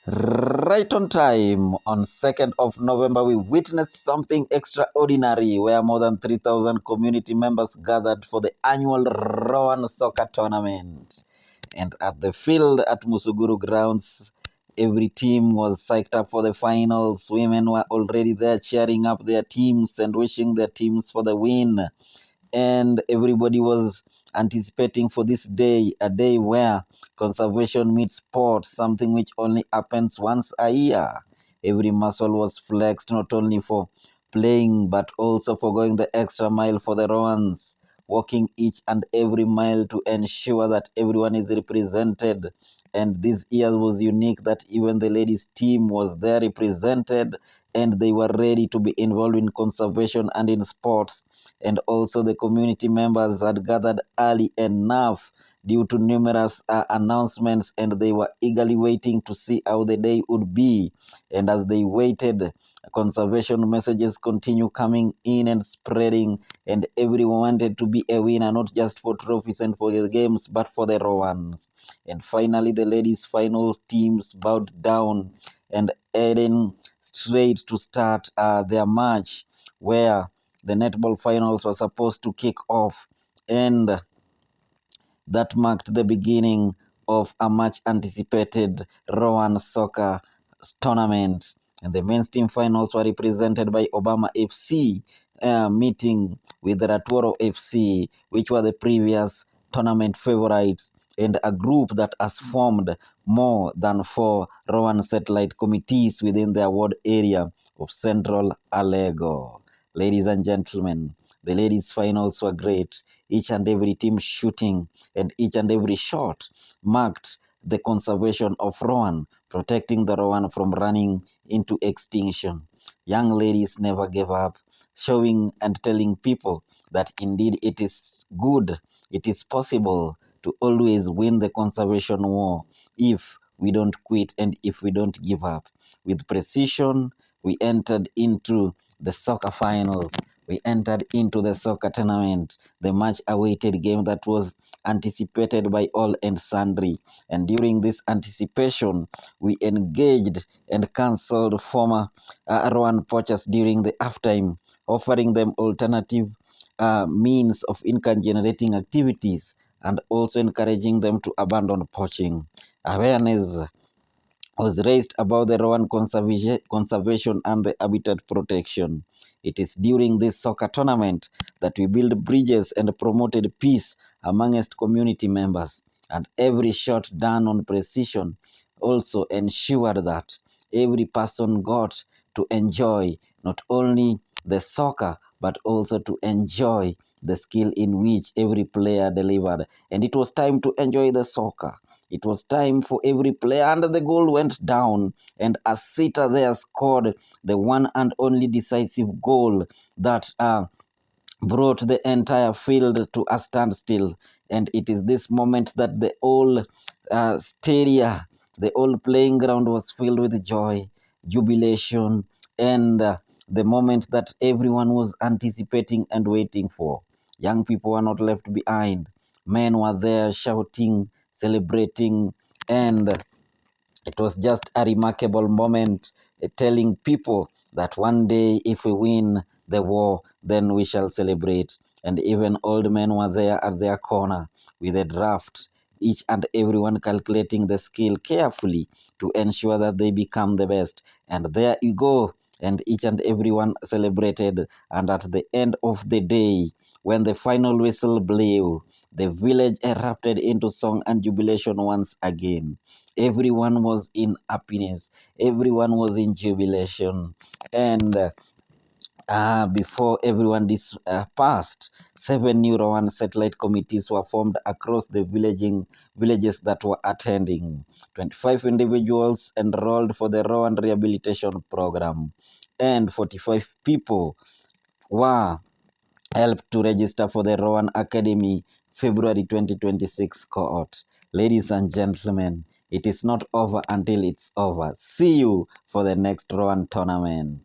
Right on time, on 2nd of November, we witnessed something extraordinary where more than 3,000 community members gathered for the annual Roan soccer tournament. And at the field at Musuguru grounds, every team was psyched up for the finals. Women were already there cheering up their teams and wishing their teams for the win. And everybody was anticipating for this day, a day where conservation meets sport, something which only happens once a year. Every muscle was flexed, not only for playing but also for going the extra mile for the Roans, walking each and every mile to ensure that everyone is represented. And this year was unique that even the ladies team was there represented, and they were ready to be involved in conservation and in sports. And also the community members had gathered early enough due to numerous announcements, and they were eagerly waiting to see how the day would be. And as they waited, conservation messages continue coming in and spreading, and everyone wanted to be a winner, not just for trophies and for the games, but for the Roans. And finally, the ladies' final teams bowed down and heading straight to start their match, where the netball finals were supposed to kick off, and that marked the beginning of a much anticipated Rowan soccer tournament. And the men's team finals were represented by Obama FC, meeting with Ratworo FC, which were the previous tournament favorites, and a group that has formed more than 4 Rowan satellite committees within the award area of Central Alego. Ladies and gentlemen, the ladies' finals were great, each and every team shooting, and each and every shot marked the conservation of Roan, protecting the Roan from running into extinction. Young ladies never gave up, showing and telling people that indeed it is good, it is possible to always win the conservation war if we don't quit and if we don't give up. With precision, we entered into the soccer finals. We entered into the soccer tournament, the much awaited game that was anticipated by all and sundry. And during this anticipation, we engaged and cancelled former Rowan poachers during the halftime, offering them alternative means of income generating activities and also encouraging them to abandon poaching. Awareness was raised about the Rowan conservation and the habitat protection. It is during this soccer tournament that we build bridges and promoted peace amongst community members. And every shot done on precision also ensured that every person got to enjoy not only the soccer but also to enjoy the skill in which every player delivered. And it was time to enjoy the soccer. It was time for every player, and the goal went down, and a sitter there scored the one and only decisive goal that brought the entire field to a standstill. And it is this moment that the whole the whole playing ground was filled with joy, jubilation, and the moment that everyone was anticipating and waiting for. Young people were not left behind. Men were there shouting, celebrating, and it was just a remarkable moment, telling people that one day if we win the war, then we shall celebrate. And even old men were there at their corner with a draft, each and everyone calculating the skill carefully to ensure that they become the best. And there you go. And each and everyone celebrated. And at the end of the day, when the final whistle blew, the village erupted into song and jubilation once again. Everyone was in happiness, everyone was in jubilation. And before everyone passed, 7 new Rowan satellite committees were formed across the villages that were attending. 25 individuals enrolled for the Rowan rehabilitation program, and 45 people were helped to register for the Rowan Academy February 2026 cohort. Ladies and gentlemen, it is not over until it's over. See you for the next Rowan tournament.